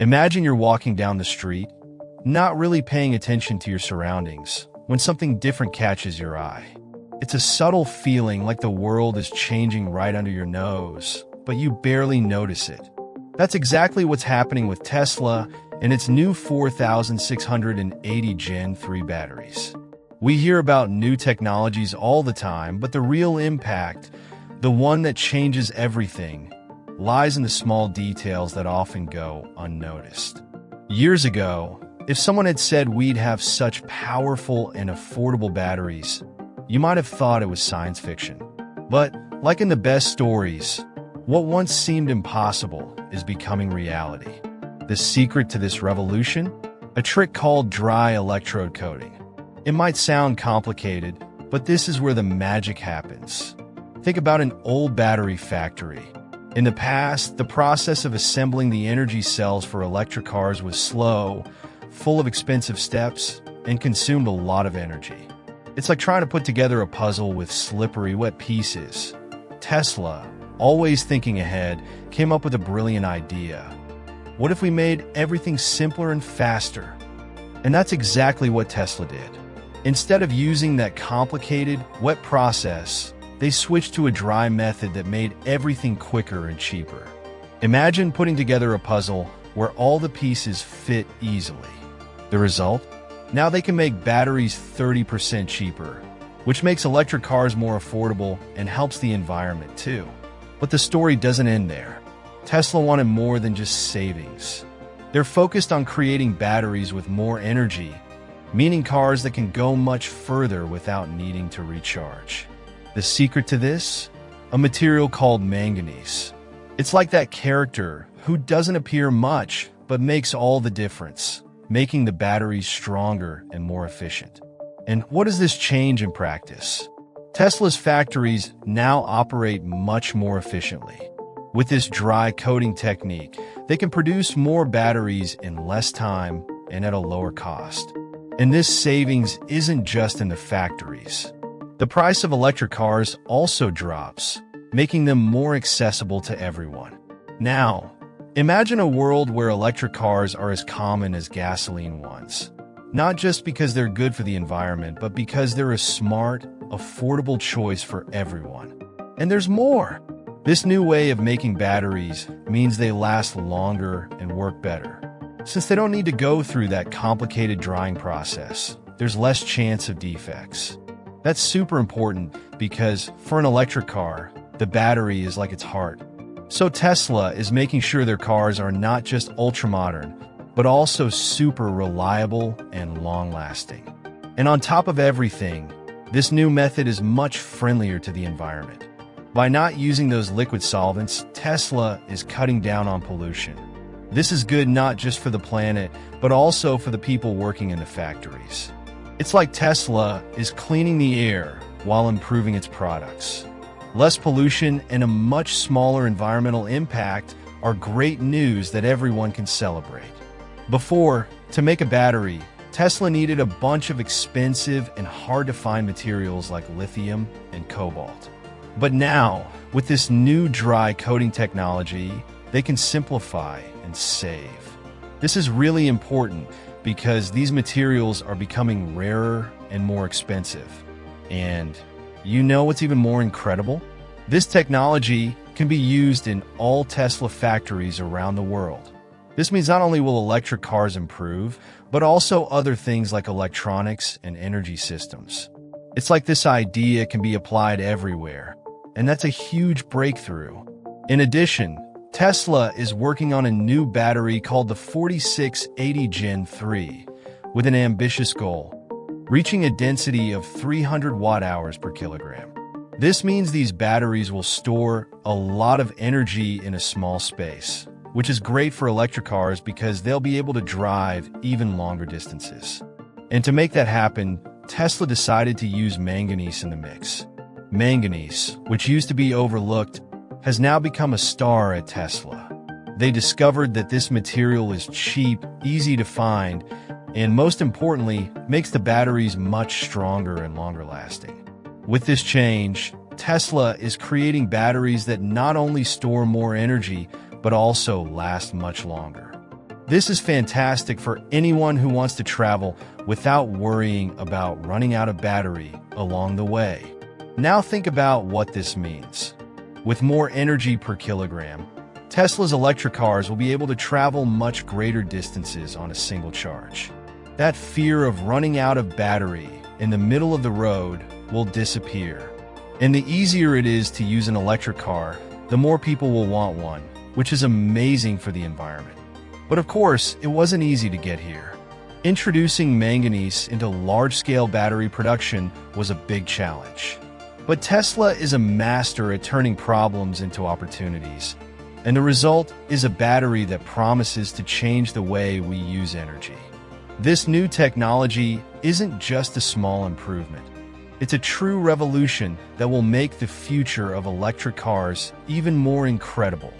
Imagine you're walking down the street, not really paying attention to your surroundings, when something different catches your eye. It's a subtle feeling like the world is changing right under your nose, but you barely notice it. That's exactly what's happening with Tesla and its new 4680 Gen 3 batteries. We hear about new technologies all the time, but the real impact, the one that changes everything, lies in the small details that often go unnoticed. Years ago, if someone had said we'd have such powerful and affordable batteries, you might have thought it was science fiction. But, like in the best stories, what once seemed impossible is becoming reality. The secret to this revolution? A trick called dry electrode coating. It might sound complicated, but this is where the magic happens. Think about an old battery factory. In the past, the process of assembling the energy cells for electric cars was slow, full of expensive steps, and consumed a lot of energy. It's like trying to put together a puzzle with slippery, wet pieces. Tesla, always thinking ahead, came up with a brilliant idea. What if we made everything simpler and faster? And that's exactly what Tesla did. Instead of using that complicated, wet process, they switched to a dry method that made everything quicker and cheaper. Imagine putting together a puzzle where all the pieces fit easily. The result? Now they can make batteries 30% cheaper, which makes electric cars more affordable and helps the environment too. But the story doesn't end there. Tesla wanted more than just savings. They're focused on creating batteries with more energy, meaning cars that can go much further without needing to recharge. The secret to this? A material called manganese. It's like that character who doesn't appear much but makes all the difference, making the batteries stronger and more efficient. And what does this change in practice? Tesla's factories now operate much more efficiently. With this dry coating technique, they can produce more batteries in less time and at a lower cost. And this savings isn't just in the factories. The price of electric cars also drops, making them more accessible to everyone. Now, imagine a world where electric cars are as common as gasoline ones. Not just because they're good for the environment, but because they're a smart, affordable choice for everyone. And there's more. This new way of making batteries means they last longer and work better. Since they don't need to go through that complicated drying process, there's less chance of defects. That's super important because for an electric car, the battery is like its heart. So Tesla is making sure their cars are not just ultra-modern, but also super reliable and long-lasting. And on top of everything, this new method is much friendlier to the environment. By not using those liquid solvents, Tesla is cutting down on pollution. This is good not just for the planet, but also for the people working in the factories. It's like Tesla is cleaning the air while improving its products. Less pollution and a much smaller environmental impact are great news that everyone can celebrate. Before, to make a battery, Tesla needed a bunch of expensive and hard-to-find materials like lithium and cobalt. But now, with this new dry coating technology, they can simplify and save. This is really important because these materials are becoming rarer and more expensive. And you know what's even more incredible? This technology can be used in all Tesla factories around the world. This means not only will electric cars improve, but also other things like electronics and energy systems. It's like this idea can be applied everywhere, and that's a huge breakthrough. In addition, Tesla is working on a new battery called the 4680 Gen 3 with an ambitious goal, reaching a density of 300 watt-hours per kilogram. This means these batteries will store a lot of energy in a small space, which is great for electric cars because they'll be able to drive even longer distances. And to make that happen, Tesla decided to use manganese in the mix. Manganese, which used to be overlooked, has now become a star at Tesla. They discovered that this material is cheap, easy to find, and most importantly, makes the batteries much stronger and longer lasting. With this change, Tesla is creating batteries that not only store more energy, but also last much longer. This is fantastic for anyone who wants to travel without worrying about running out of battery along the way. Now think about what this means. With more energy per kilogram, Tesla's electric cars will be able to travel much greater distances on a single charge. That fear of running out of battery in the middle of the road will disappear. And the easier it is to use an electric car, the more people will want one, which is amazing for the environment. But of course, it wasn't easy to get here. Introducing manganese into large-scale battery production was a big challenge. But Tesla is a master at turning problems into opportunities, and the result is a battery that promises to change the way we use energy. This new technology isn't just a small improvement. It's a true revolution that will make the future of electric cars even more incredible.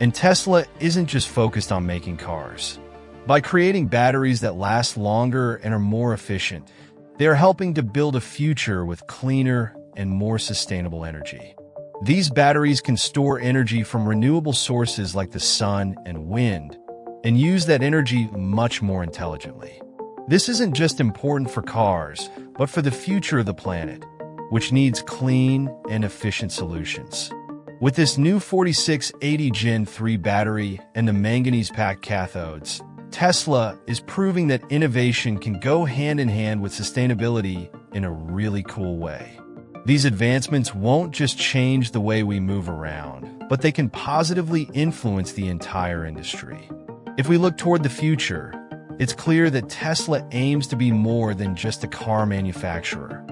And Tesla isn't just focused on making cars. By creating batteries that last longer and are more efficient, they are helping to build a future with cleaner and more sustainable energy. These batteries can store energy from renewable sources like the sun and wind, and use that energy much more intelligently. This isn't just important for cars, but for the future of the planet, which needs clean and efficient solutions. With this new 4680 Gen 3 battery and the manganese-packed cathodes, Tesla is proving that innovation can go hand in hand with sustainability in a really cool way. These advancements won't just change the way we move around, but they can positively influence the entire industry. If we look toward the future, it's clear that Tesla aims to be more than just a car manufacturer.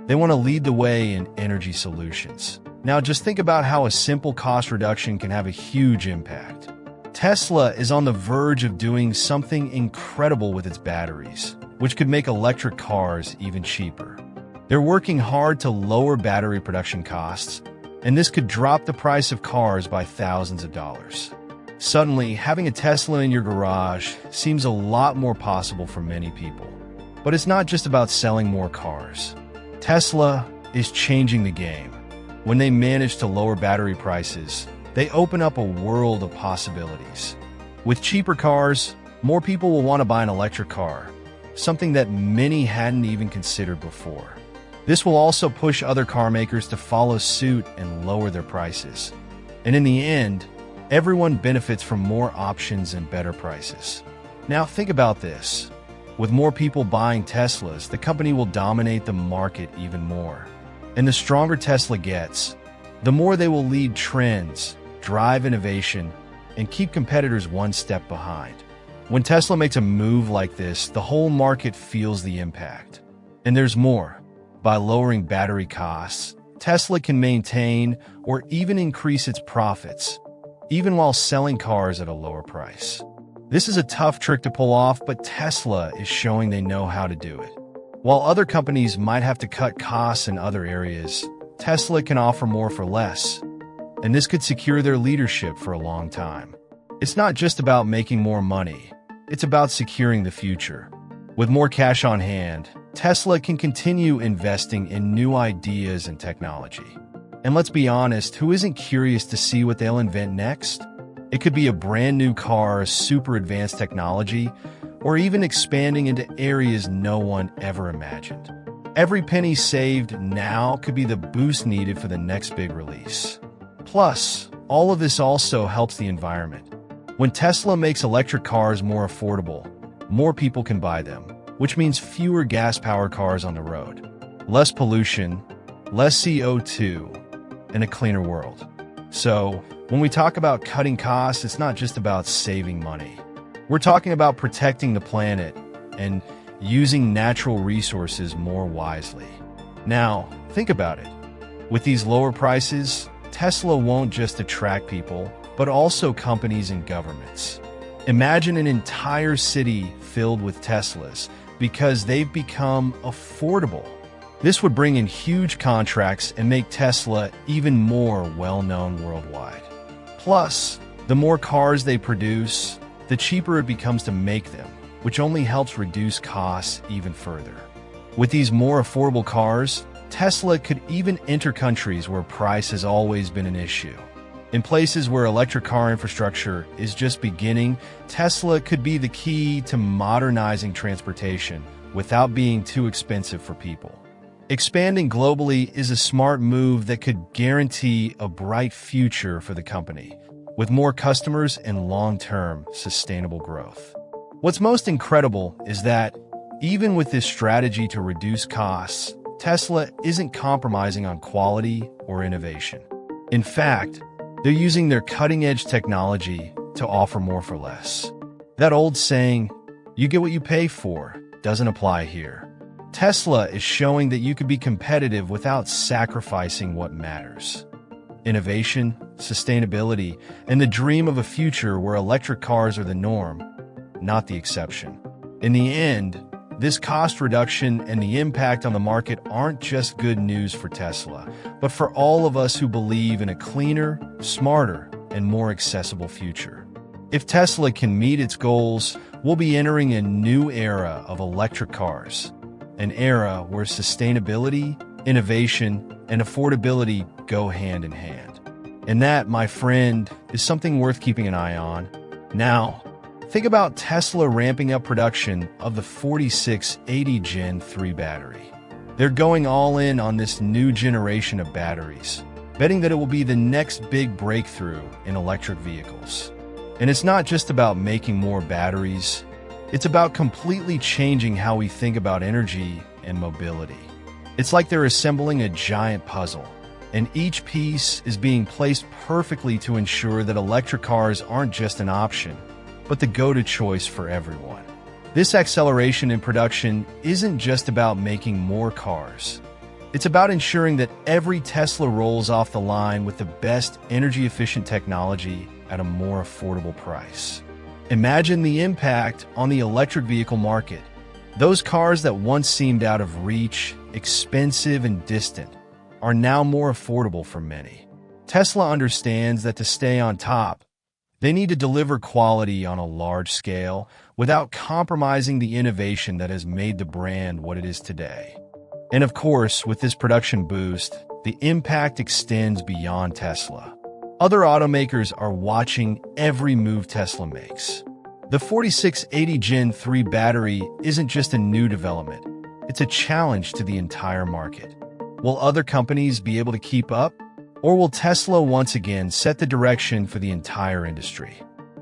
They want to lead the way in energy solutions. Now just think about how a simple cost reduction can have a huge impact. Tesla is on the verge of doing something incredible with its batteries, which could make electric cars even cheaper. They're working hard to lower battery production costs, and this could drop the price of cars by thousands of dollars. Suddenly, having a Tesla in your garage seems a lot more possible for many people. But it's not just about selling more cars. Tesla is changing the game. When they manage to lower battery prices, they open up a world of possibilities. With cheaper cars, more people will want to buy an electric car, something that many hadn't even considered before. This will also push other car makers to follow suit and lower their prices. And in the end, everyone benefits from more options and better prices. Now think about this. With more people buying Teslas, the company will dominate the market even more. And the stronger Tesla gets, the more they will lead trends, drive innovation, and keep competitors one step behind. When Tesla makes a move like this, the whole market feels the impact. And there's more. By lowering battery costs, Tesla can maintain or even increase its profits, even while selling cars at a lower price. This is a tough trick to pull off, but Tesla is showing they know how to do it. While other companies might have to cut costs in other areas, Tesla can offer more for less, and this could secure their leadership for a long time. It's not just about making more money, it's about securing the future. With more cash on hand, Tesla can continue investing in new ideas and technology. And let's be honest, who isn't curious to see what they'll invent next? It could be a brand new car, super advanced technology, or even expanding into areas no one ever imagined. Every penny saved now could be the boost needed for the next big release. Plus, all of this also helps the environment. When Tesla makes electric cars more affordable, more people can buy them, which means fewer gas-powered cars on the road, less pollution, less CO2, and a cleaner world. So, when we talk about cutting costs, it's not just about saving money. We're talking about protecting the planet and using natural resources more wisely. Now, think about it. With these lower prices, Tesla won't just attract people, but also companies and governments. Imagine an entire city filled with Teslas because they've become affordable. This would bring in huge contracts and make Tesla even more well-known worldwide. Plus, the more cars they produce, the cheaper it becomes to make them, which only helps reduce costs even further. With these more affordable cars, Tesla could even enter countries where price has always been an issue. In places where electric car infrastructure is just beginning, Tesla could be the key to modernizing transportation without being too expensive for people. Expanding globally is a smart move that could guarantee a bright future for the company, with more customers and long-term sustainable growth. What's most incredible is that, even with this strategy to reduce costs, Tesla isn't compromising on quality or innovation. In fact, they're using their cutting-edge technology to offer more for less. That old saying, "You get what you pay for," doesn't apply here. Tesla is showing that you could be competitive without sacrificing what matters. Innovation, sustainability, and the dream of a future where electric cars are the norm, not the exception. In the end, this cost reduction and the impact on the market aren't just good news for Tesla, but for all of us who believe in a cleaner, smarter, and more accessible future. If Tesla can meet its goals, we'll be entering a new era of electric cars, an era where sustainability, innovation, and affordability go hand in hand. And that, my friend, is something worth keeping an eye on. Now, think about Tesla ramping up production of the 4680 Gen 3 battery. They're going all in on this new generation of batteries, betting that it will be the next big breakthrough in electric vehicles. And it's not just about making more batteries, it's about completely changing how we think about energy and mobility. It's like they're assembling a giant puzzle, and each piece is being placed perfectly to ensure that electric cars aren't just an option, but the go-to choice for everyone. This acceleration in production isn't just about making more cars. It's about ensuring that every Tesla rolls off the line with the best energy-efficient technology at a more affordable price. Imagine the impact on the electric vehicle market. Those cars that once seemed out of reach, expensive, and distant are now more affordable for many. Tesla understands that to stay on top, they need to deliver quality on a large scale without compromising the innovation that has made the brand what it is today. And of course, with this production boost, the impact extends beyond Tesla. Other automakers are watching every move Tesla makes. The 4680 Gen 3 battery isn't just a new development, it's a challenge to the entire market. Will other companies be able to keep up? Or will Tesla once again set the direction for the entire industry?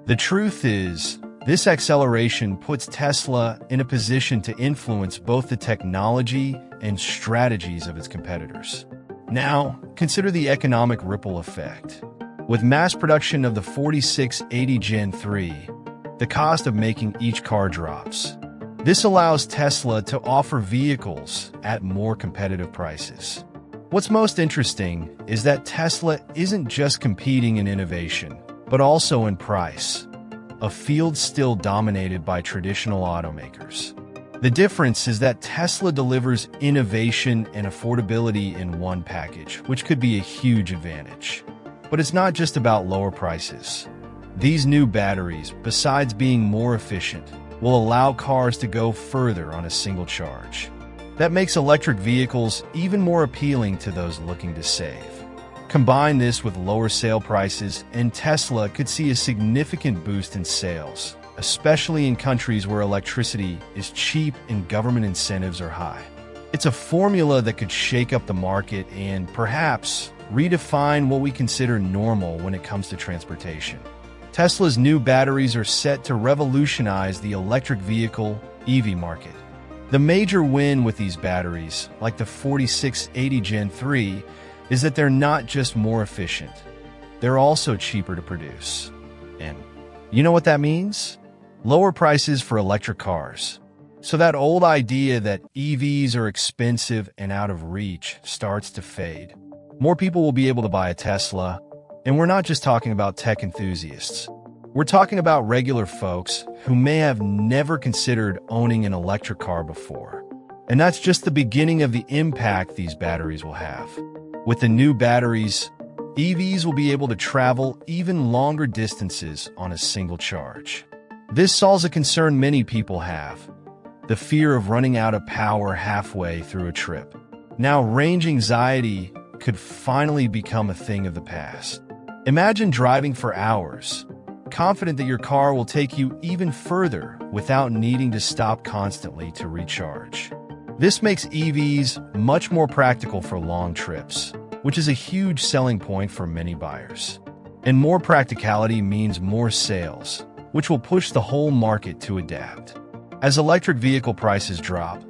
The truth is, this acceleration puts Tesla in a position to influence both the technology and strategies of its competitors. Now, consider the economic ripple effect. With mass production of the 4680 Gen 3, the cost of making each car drops. This allows Tesla to offer vehicles at more competitive prices. What's most interesting is that Tesla isn't just competing in innovation, but also in price, a field still dominated by traditional automakers. The difference is that Tesla delivers innovation and affordability in one package, which could be a huge advantage. But it's not just about lower prices. These new batteries, besides being more efficient, will allow cars to go further on a single charge. That makes electric vehicles even more appealing to those looking to save. Combine this with lower sale prices, and Tesla could see a significant boost in sales, especially in countries where electricity is cheap and government incentives are high. It's a formula that could shake up the market and, perhaps, redefine what we consider normal when it comes to transportation. Tesla's new batteries are set to revolutionize the electric vehicle EV market. The major win with these batteries, like the 4680 Gen 3, is that they're not just more efficient, they're also cheaper to produce. And you know what that means? Lower prices for electric cars. So that old idea that EVs are expensive and out of reach starts to fade. More people will be able to buy a Tesla, and we're not just talking about tech enthusiasts. We're talking about regular folks who may have never considered owning an electric car before. And that's just the beginning of the impact these batteries will have. With the new batteries, EVs will be able to travel even longer distances on a single charge. This solves a concern many people have: the fear of running out of power halfway through a trip. Now, range anxiety could finally become a thing of the past. Imagine driving for hours, confident that your car will take you even further without needing to stop constantly to recharge. This makes EVs much more practical for long trips, which is a huge selling point for many buyers. And more practicality means more sales, which will push the whole market to adapt. As electric vehicle prices drop,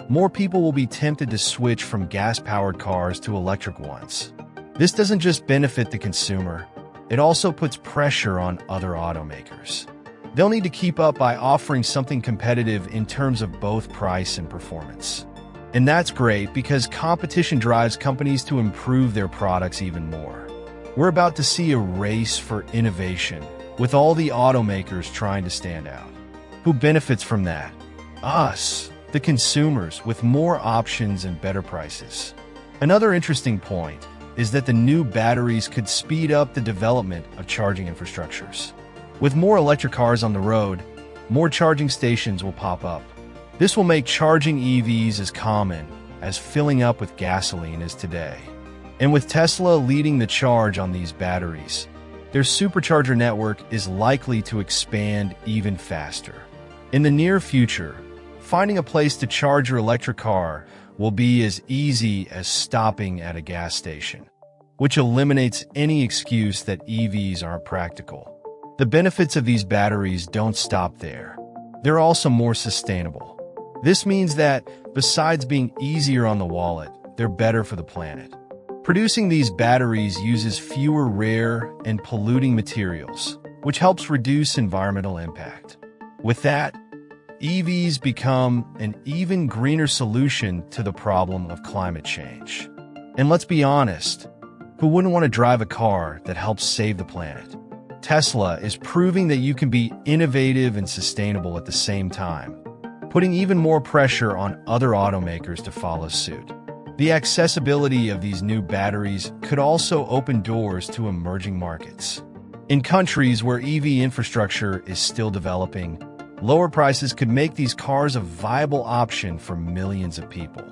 more people will be tempted to switch from gas-powered cars to electric ones. This doesn't just benefit the consumer, it also puts pressure on other automakers. They'll need to keep up by offering something competitive in terms of both price and performance. And that's great because competition drives companies to improve their products even more. We're about to see a race for innovation, with all the automakers trying to stand out. Who benefits from that? Us, the consumers, with more options and better prices. Another interesting point is that the new batteries could speed up the development of charging infrastructures. With more electric cars on the road, more charging stations will pop up. This will make charging EVs as common as filling up with gasoline is today. And with Tesla leading the charge on these batteries, their supercharger network is likely to expand even faster. In the near future, finding a place to charge your electric car will be as easy as stopping at a gas station, which eliminates any excuse that EVs aren't practical. The benefits of these batteries don't stop there. They're also more sustainable. This means that, besides being easier on the wallet, they're better for the planet. Producing these batteries uses fewer rare and polluting materials, which helps reduce environmental impact. With that, EVs become an even greener solution to the problem of climate change. And let's be honest, who wouldn't want to drive a car that helps save the planet? Tesla is proving that you can be innovative and sustainable at the same time, putting even more pressure on other automakers to follow suit. The accessibility of these new batteries could also open doors to emerging markets. In countries where EV infrastructure is still developing, lower prices could make these cars a viable option for millions of people.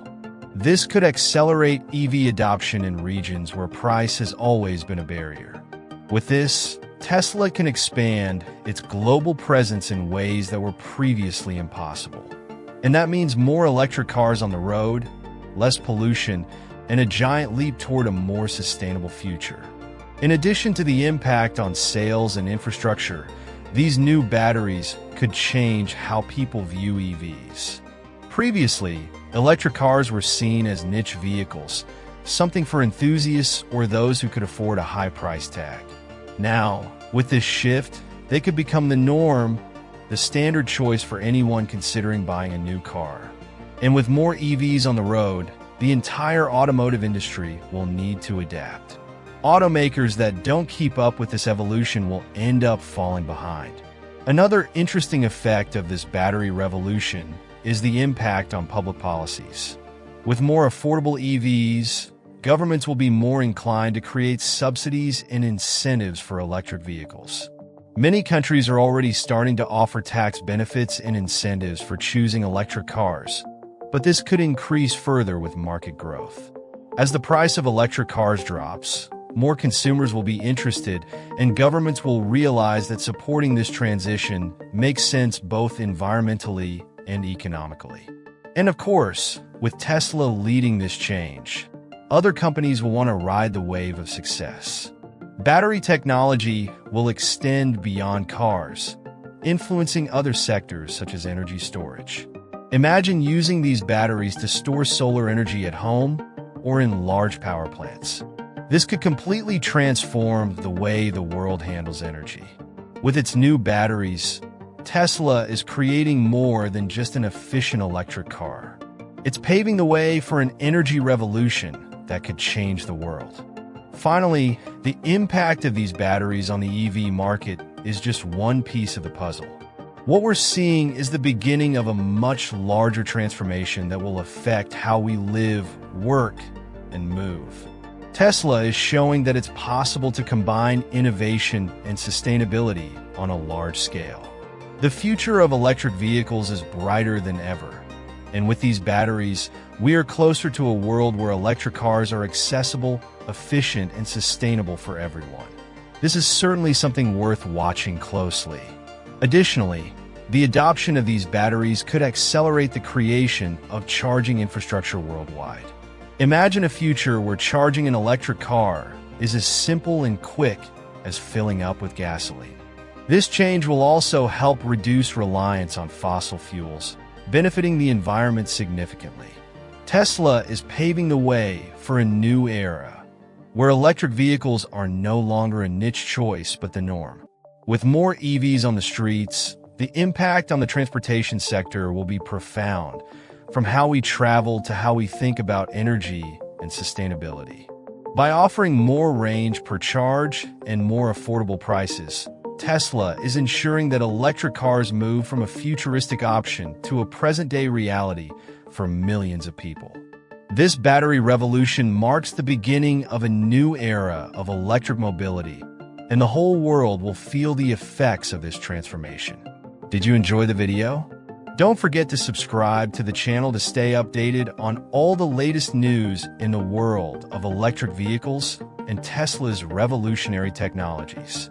This could accelerate EV adoption in regions where price has always been a barrier. With this, Tesla can expand its global presence in ways that were previously impossible. And that means more electric cars on the road, less pollution, and a giant leap toward a more sustainable future. In addition to the impact on sales and infrastructure, these new batteries could change how people view EVs. Previously, electric cars were seen as niche vehicles, something for enthusiasts or those who could afford a high price tag. Now, with this shift, they could become the norm, the standard choice for anyone considering buying a new car. And with more EVs on the road, the entire automotive industry will need to adapt. Automakers that don't keep up with this evolution will end up falling behind. Another interesting effect of this battery revolution is the impact on public policies. With more affordable EVs, governments will be more inclined to create subsidies and incentives for electric vehicles. Many countries are already starting to offer tax benefits and incentives for choosing electric cars, but this could increase further with market growth. As the price of electric cars drops, more consumers will be interested, and governments will realize that supporting this transition makes sense both environmentally and economically. And of course, with Tesla leading this change, other companies will want to ride the wave of success. Battery technology will extend beyond cars, influencing other sectors such as energy storage. Imagine using these batteries to store solar energy at home or in large power plants. This could completely transform the way the world handles energy. With its new batteries, Tesla is creating more than just an efficient electric car. It's paving the way for an energy revolution that could change the world. Finally, the impact of these batteries on the EV market is just one piece of the puzzle. What we're seeing is the beginning of a much larger transformation that will affect how we live, work, and move. Tesla is showing that it's possible to combine innovation and sustainability on a large scale. The future of electric vehicles is brighter than ever. And with these batteries, we are closer to a world where electric cars are accessible, efficient, and sustainable for everyone. This is certainly something worth watching closely. Additionally, the adoption of these batteries could accelerate the creation of charging infrastructure worldwide. Imagine a future where charging an electric car is as simple and quick as filling up with gasoline. This change will also help reduce reliance on fossil fuels, benefiting the environment significantly. Tesla is paving the way for a new era, where electric vehicles are no longer a niche choice but the norm. With more EVs on the streets, the impact on the transportation sector will be profound, from how we travel to how we think about energy and sustainability. By offering more range per charge and more affordable prices, Tesla is ensuring that electric cars move from a futuristic option to a present-day reality for millions of people. This battery revolution marks the beginning of a new era of electric mobility, and the whole world will feel the effects of this transformation. Did you enjoy the video? Don't forget to subscribe to the channel to stay updated on all the latest news in the world of electric vehicles and Tesla's revolutionary technologies.